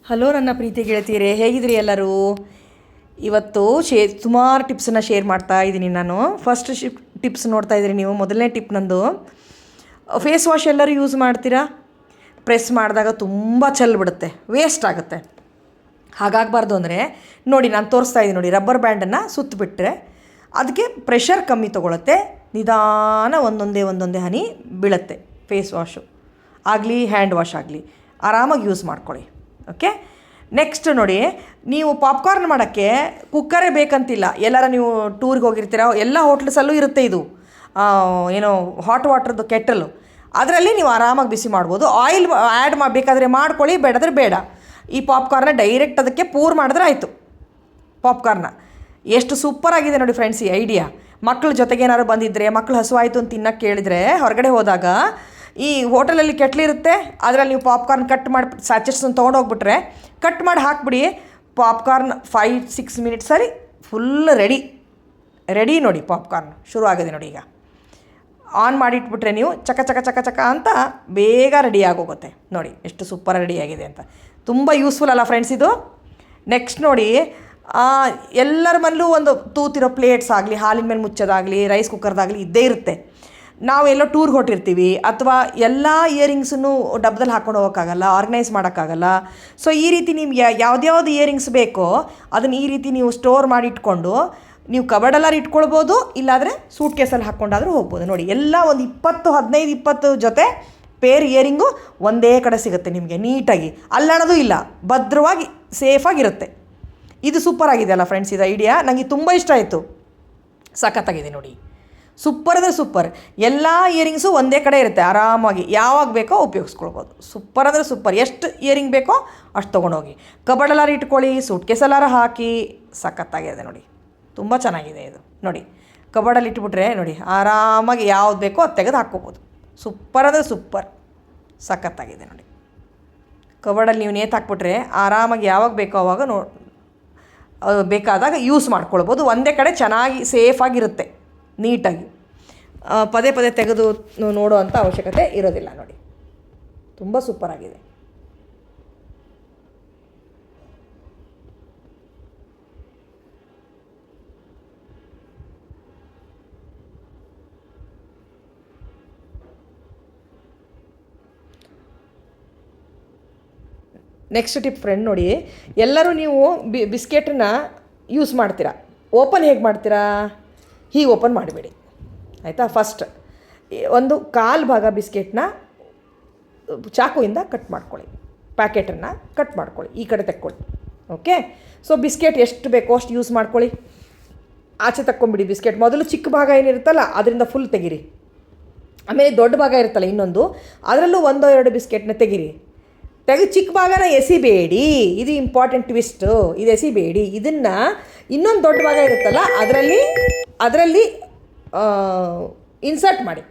Hello ನನ್ನ ಪ್ರೀತಿ ಗೆಳತಿಯರೇ, ಹೇಗಿದ್ರಿ ಎಲ್ಲರೂ? ಇವತ್ತು ಸುಮಾರು ಟಿಪ್ಸನ್ನು ಶೇರ್ ಮಾಡ್ತಾ ಇದ್ದೀನಿ ನಾನು. ಫಸ್ಟ್ ಟಿಪ್ಸ್ ನೋಡ್ತಾ ಇದ್ದೀರಿ ನೀವು. ಮೊದಲನೇ ಟಿಪ್ ನಂದು, ಫೇಸ್ ವಾಶ್ ಎಲ್ಲರೂ ಯೂಸ್ ಮಾಡ್ತೀರಾ? ಪ್ರೆಸ್ ಮಾಡಿದಾಗ ತುಂಬ ಬಿಡುತ್ತೆ, ವೇಸ್ಟ್ ಆಗುತ್ತೆ. ಹಾಗಾಗಬಾರ್ದು ಅಂದರೆ ನೋಡಿ, ನಾನು ತೋರಿಸ್ತಾ ಇದ್ದೀನಿ ನೋಡಿ, ರಬ್ಬರ್ ಬ್ಯಾಂಡನ್ನು ಸುತ್ತಬಿಟ್ರೆ ಅದಕ್ಕೆ ಪ್ರೆಷರ್ ಕಮ್ಮಿ ತೊಗೊಳುತ್ತೆ. ನಿಧಾನ ಒಂದೊಂದೇ ಹನಿ ಬೀಳುತ್ತೆ. ಫೇಸ್ ವಾಶು ಆಗಲಿ ಹ್ಯಾಂಡ್ ವಾಶ್ ಆಗಲಿ ಆರಾಮಾಗಿ ಯೂಸ್ ಮಾಡ್ಕೊಳ್ಳಿ. ಓಕೆ. ನೆಕ್ಸ್ಟ್ ನೋಡಿ, ನೀವು ಪಾಪ್ಕಾರ್ನ್ ಮಾಡೋಕ್ಕೆ ಕುಕ್ಕರೇ ಬೇಕಂತಿಲ್ಲ. ಎಲ್ಲರ ನೀವು ಟೂರ್ಗೆ ಹೋಗಿರ್ತೀರ, ಎಲ್ಲ ಹೋಟ್ಲ್ಸಲ್ಲೂ ಇರುತ್ತೆ ಇದು ಏನೋ ಹಾಟ್ ವಾಟ್ರದ್ದು ಕೆಟಲು. ಅದರಲ್ಲಿ ನೀವು ಆರಾಮಾಗಿ ಬಿಸಿ ಮಾಡ್ಬೋದು. ಆಯಿಲ್ ಆ್ಯಡ್ ಬೇಕಾದರೆ ಮಾಡ್ಕೊಳ್ಳಿ, ಬೇಡಾದರೆ ಬೇಡ. ಈ ಪಾಪ್ಕಾರ್ನ ಡೈರೆಕ್ಟ್ ಅದಕ್ಕೆ ಪೂರ್ ಮಾಡಿದ್ರೆ ಆಯಿತು. ಪಾಪ್ಕಾರ್ನ ಎಷ್ಟು ಸೂಪರಾಗಿದೆ ನೋಡಿ ಫ್ರೆಂಡ್ಸ್ ಈ ಐಡಿಯಾ. ಮಕ್ಕಳ ಜೊತೆಗೆ ಏನಾದ್ರು ಬಂದಿದ್ದರೆ, ಮಕ್ಕಳು ಹಸುವಾಯಿತು ಅಂತ ತಿನ್ನೋಕ್ಕೆ ಕೇಳಿದರೆ, ಹೊರಗಡೆ ಹೋದಾಗ ಈ ಹೋಟೆಲಲ್ಲಿ ಕೆಟ್ಲಿರುತ್ತೆ, ಅದರಲ್ಲಿ ನೀವು ಪಾಪ್ಕಾರ್ನ್ ಕಟ್ ಮಾಡಿ ಸ್ಯಾಚೆಟ್ಸನ್ನು ತೊಗೊಂಡೋಗ್ಬಿಟ್ರೆ ಕಟ್ ಮಾಡಿ ಹಾಕ್ಬಿಡಿ. ಪಾಪ್ಕಾರ್ನ್ 5-6 ಮಿನಿಟ್ಸಲ್ಲಿ ಫುಲ್ ರೆಡಿ ನೋಡಿ. ಪಾಪ್ಕಾರ್ನ್ ಶುರು ಆಗಿದೆ ನೋಡಿ. ಈಗ ಆನ್ ಮಾಡಿಟ್ಬಿಟ್ರೆ ನೀವು ಚಕ ಚಕ ಚಕ ಚಕ ಅಂತ ಬೇಗ ರೆಡಿ ಆಗೋಗುತ್ತೆ ನೋಡಿ. ಎಷ್ಟು ಸೂಪರ್ ರೆಡಿಯಾಗಿದೆ ಅಂತ. ತುಂಬ ಯೂಸ್ಫುಲ್ ಅಲ್ಲ ಫ್ರೆಂಡ್ಸ್ ಇದು. ನೆಕ್ಸ್ಟ್ ನೋಡಿ, ಎಲ್ಲರ ಮನೇಲೂ ಒಂದು ತೂತಿರೋ ಪ್ಲೇಟ್ಸ್ ಆಗಲಿ, ಹಾಲಿನ ಮೇಲೆ ಮುಚ್ಚೋದಾಗಲಿ, ರೈಸ್ ಕುಕ್ಕರ್ದಾಗಲಿ ಇದ್ದೇ ಇರುತ್ತೆ. ನಾವು ಎಲ್ಲೋ ಟೂರ್ಗೆ ಹೊಟ್ಟಿರ್ತೀವಿ, ಅಥವಾ ಎಲ್ಲ ಇಯರಿಂಗ್ಸನ್ನು ಡಬ್ಬದಲ್ಲಿ ಹಾಕ್ಕೊಂಡು ಹೋಗೋಕ್ಕಾಗಲ್ಲ, ಆರ್ಗನೈಸ್ ಮಾಡೋಕ್ಕಾಗಲ್ಲ. ಸೊ ಈ ರೀತಿ ನಿಮ್ಗೆ ಯಾವ್ದು ಇಯರಿಂಗ್ಸ್ ಬೇಕೋ ಅದನ್ನು ಈ ರೀತಿ ನೀವು ಸ್ಟೋರ್ ಮಾಡಿ ಇಟ್ಕೊಂಡು ನೀವು ಕಬರ್ಡಲ್ಲಾರು ಇಟ್ಕೊಳ್ಬೋದು, ಇಲ್ಲಾಂದರೆ ಸೂಟ್ ಕೇಸಲ್ಲಿ ಹಾಕ್ಕೊಂಡಾದರೂ ಹೋಗ್ಬೋದು. ನೋಡಿ, ಎಲ್ಲ ಒಂದು 15-20 ಜೊತೆ ಪೇರ್ ಇಯರಿಂಗು ಒಂದೇ ಕಡೆ ಸಿಗುತ್ತೆ ನಿಮಗೆ ನೀಟಾಗಿ. ಅಲ್ಲಾಡೋದು ಇಲ್ಲ, ಭದ್ರವಾಗಿ ಸೇಫಾಗಿರುತ್ತೆ. ಇದು ಸೂಪರ್ ಆಗಿದೆ ಅಲ್ಲ ಫ್ರೆಂಡ್ಸ್ ಇದು ಐಡಿಯಾ. ನನಗೆ ತುಂಬ ಇಷ್ಟ ಆಯಿತು. ಸಖತ್ತಾಗಿದೆ ನೋಡಿ. ಸೂಪರ್ ಅಂದರೆ ಸೂಪರ್. ಎಲ್ಲ ಇಯರಿಂಗ್ಸು ಒಂದೇ ಕಡೆ ಇರುತ್ತೆ, ಆರಾಮಾಗಿ ಯಾವಾಗ ಬೇಕೋ ಉಪಯೋಗಿಸ್ಕೊಳ್ಬೋದು. ಸೂಪರ್ ಅಂದರೆ ಸೂಪರ್. ಎಷ್ಟು ಇಯರಿಂಗ್ ಬೇಕೋ ಅಷ್ಟು ತೊಗೊಂಡೋಗಿ ಕಬರ್ಡಲ್ಲಾರು ಇಟ್ಕೊಳ್ಳಿ, ಸೂಟ್ ಕೇಸಲ್ಲಾರು ಹಾಕಿ. ಸಖತ್ತಾಗಿದೆ ನೋಡಿ, ತುಂಬ ಚೆನ್ನಾಗಿದೆ ಇದು ನೋಡಿ. ಕಬರ್ಡಲ್ಲಿ ಇಟ್ಬಿಟ್ರೆ ನೋಡಿ, ಆರಾಮಾಗಿ ಯಾವ್ದು ಬೇಕೋ ಅದು ತೆಗೆದು ಹಾಕ್ಕೋಬೋದು. ಸೂಪರ್ ಅಂದರೆ ಸೂಪರ್. ಸಖತ್ತಾಗಿದೆ ನೋಡಿ. ಕಬರ್ಡಲ್ಲಿ ನೀವು ನೇತು ಹಾಕ್ಬಿಟ್ರೆ ಆರಾಮಾಗಿ ಯಾವಾಗ ಬೇಕೋ ಆವಾಗ ಬೇಕಾದಾಗ ಯೂಸ್ ಮಾಡ್ಕೊಳ್ಬೋದು. ಒಂದೇ ಕಡೆ ಚೆನ್ನಾಗಿ ಸೇಫಾಗಿರುತ್ತೆ, ನೀಟಾಗಿ. ಪದೇ ತೆಗೆದು ನೋಡೋ ಅಂಥ ಅವಶ್ಯಕತೆ ಇರೋದಿಲ್ಲ ನೋಡಿ. ತುಂಬ ಸೂಪರಾಗಿದೆ. ನೆಕ್ಸ್ಟ್ ಟಿಪ್ ಫ್ರೆಂಡ್ ನೋಡಿ, ಎಲ್ಲರೂ ನೀವು ಬಿಸ್ಕೆಟನ್ನ ಯೂಸ್ ಮಾಡ್ತೀರಾ. ಓಪನ್ ಹೇಗೆ ಮಾಡ್ತೀರಾ? ಹೀಗೆ ಓಪನ್ ಮಾಡಬೇಡಿ ಆಯಿತಾ. ಫಸ್ಟ್ ಒಂದು 1/4 ಭಾಗ ಬಿಸ್ಕೆಟ್ನ ಚಾಕುವಿಂದ ಕಟ್ ಮಾಡ್ಕೊಳ್ಳಿ. ಪ್ಯಾಕೆಟನ್ನು ಕಟ್ ಮಾಡ್ಕೊಳ್ಳಿ, ಈ ಕಡೆ ತಕ್ಕೊಳ್ಳಿ. ಓಕೆ. ಸೊ ಬಿಸ್ಕೆಟ್ ಎಷ್ಟು ಬೇಕೋ ಅಷ್ಟು ಯೂಸ್ ಮಾಡ್ಕೊಳ್ಳಿ. ಆಚೆ ತಕ್ಕೊಂಬಿಡಿ ಬಿಸ್ಕೆಟ್. ಮೊದಲು ಚಿಕ್ಕ ಭಾಗ ಏನಿರುತ್ತಲ್ಲ ಅದರಿಂದ ಫುಲ್ ತೆಗೀರಿ. ಆಮೇಲೆ ದೊಡ್ಡ ಭಾಗ ಇರುತ್ತಲ್ಲ ಇನ್ನೊಂದು, ಅದರಲ್ಲೂ 1-2 ಬಿಸ್ಕೆಟ್ನ ತೆಗೀರಿ. ಚಿಕ್ಕ ಭಾಗನ ಎಸಿಬೇಡಿ. ಇದು ಇಂಪಾರ್ಟೆಂಟ್ ಟ್ವಿಸ್ಟು. ಇದು ಎಸಿಬೇಡಿ. ಇದನ್ನು ಇನ್ನೊಂದು ದೊಡ್ಡ ಭಾಗ ಇರುತ್ತಲ್ಲ ಅದರಲ್ಲಿ ಇನ್ಸರ್ಟ್ ಮಾಡಿ.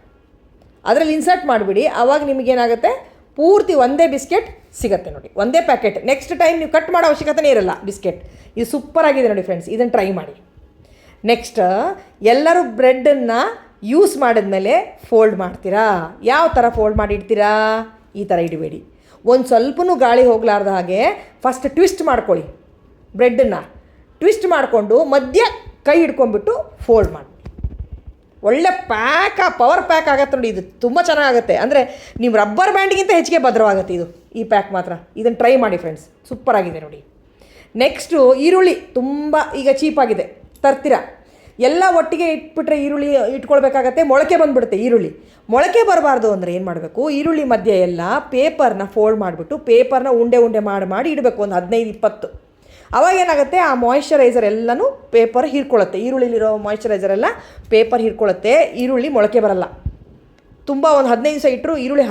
ಅದರಲ್ಲಿ ಇನ್ಸರ್ಟ್ ಮಾಡಿಬಿಡಿ. ಆವಾಗ ನಿಮಗೇನಾಗುತ್ತೆ, ಪೂರ್ತಿ ಒಂದೇ ಬಿಸ್ಕೆಟ್ ಸಿಗುತ್ತೆ ನೋಡಿ, ಒಂದೇ ಪ್ಯಾಕೆಟ್. ನೆಕ್ಸ್ಟ್ ಟೈಮ್ ನೀವು ಕಟ್ ಮಾಡೋ ಅವಶ್ಯಕತೆನೇ ಇರಲ್ಲ ಬಿಸ್ಕೆಟ್. ಇದು ಸೂಪರಾಗಿದೆ ನೋಡಿ ಫ್ರೆಂಡ್ಸ್, ಇದನ್ನು ಟ್ರೈ ಮಾಡಿ. ನೆಕ್ಸ್ಟ್, ಎಲ್ಲರೂ ಬ್ರೆಡ್ಡನ್ನು ಯೂಸ್ ಮಾಡಿದ್ಮೇಲೆ ಫೋಲ್ಡ್ ಮಾಡ್ತೀರಾ. ಯಾವ ಥರ ಫೋಲ್ಡ್ ಮಾಡಿ ಇಡ್ತೀರಾ? ಈ ಥರ ಇಡಬೇಡಿ. ಒಂದು ಸ್ವಲ್ಪನೂ ಗಾಳಿ ಹೋಗಲಾರ್ದ ಹಾಗೆ ಫಸ್ಟ್ ಟ್ವಿಸ್ಟ್ ಮಾಡ್ಕೊಳ್ಳಿ. ಬ್ರೆಡ್ಡನ್ನು ಟ್ವಿಸ್ಟ್ ಮಾಡಿಕೊಂಡು ಮಧ್ಯ ಕೈ ಹಿಡ್ಕೊಂಡ್ಬಿಟ್ಟು ಫೋಲ್ಡ್ ಮಾಡಿ. ಒಳ್ಳೆ ಪವರ್ ಪ್ಯಾಕ್ ಆಗುತ್ತೆ ನೋಡಿ. ಇದು ತುಂಬ ಚೆನ್ನಾಗುತ್ತೆ. ಅಂದರೆ ನೀವು ರಬ್ಬರ್ ಬ್ಯಾಂಡ್ಗಿಂತ ಹೆಚ್ಚಿಗೆ ಭದ್ರವಾಗುತ್ತೆ ಇದು, ಈ ಪ್ಯಾಕ್ ಮಾತ್ರ. ಇದನ್ನು ಟ್ರೈ ಮಾಡಿ ಫ್ರೆಂಡ್ಸ್, ಸೂಪರಾಗಿದೆ ನೋಡಿ. ನೆಕ್ಸ್ಟು, ಈರುಳ್ಳಿ ತುಂಬ ಈಗ ಚೀಪಾಗಿದೆ, ತರ್ತೀರ. ಎಲ್ಲ ಒಟ್ಟಿಗೆ ಇಟ್ಬಿಟ್ರೆ ಈರುಳ್ಳಿ ಇಟ್ಕೊಳ್ಬೇಕಾಗತ್ತೆ, ಮೊಳಕೆ ಬಂದುಬಿಡುತ್ತೆ ಈರುಳ್ಳಿ. ಮೊಳಕೆ ಬರಬಾರ್ದು ಅಂದರೆ ಏನು ಮಾಡಬೇಕು, ಈರುಳ್ಳಿ ಮಧ್ಯೆ ಎಲ್ಲ ಪೇಪರ್ನ ಫೋಲ್ಡ್ ಮಾಡಿಬಿಟ್ಟು ಪೇಪರ್ನ ಉಂಡೆ ಮಾಡಿ ಇಡಬೇಕು, ಒಂದು 15-20. ಅವಾಗ ಏನಾಗುತ್ತೆ, ಆ ಮಾಯಿಶ್ಚರೈಸರ್ ಎಲ್ಲನೂ ಪೇಪರ್ ಹೀರ್ಕೊಳ್ಳುತ್ತೆ. ಈರುಳ್ಳಿಲಿರೋ ಮಾಯಿಶ್ಚರೈಸರ್ ಎಲ್ಲ ಪೇಪರ್ ಹೀರ್ಕೊಳ್ಳುತ್ತೆ. ಈರುಳ್ಳಿ ಮೊಳಕೆ ಬರಲ್ಲ. ತುಂಬ ಒಂದು 15 ದಿವಸ ಇಟ್ಟರು ಈರುಳ್ಳಿ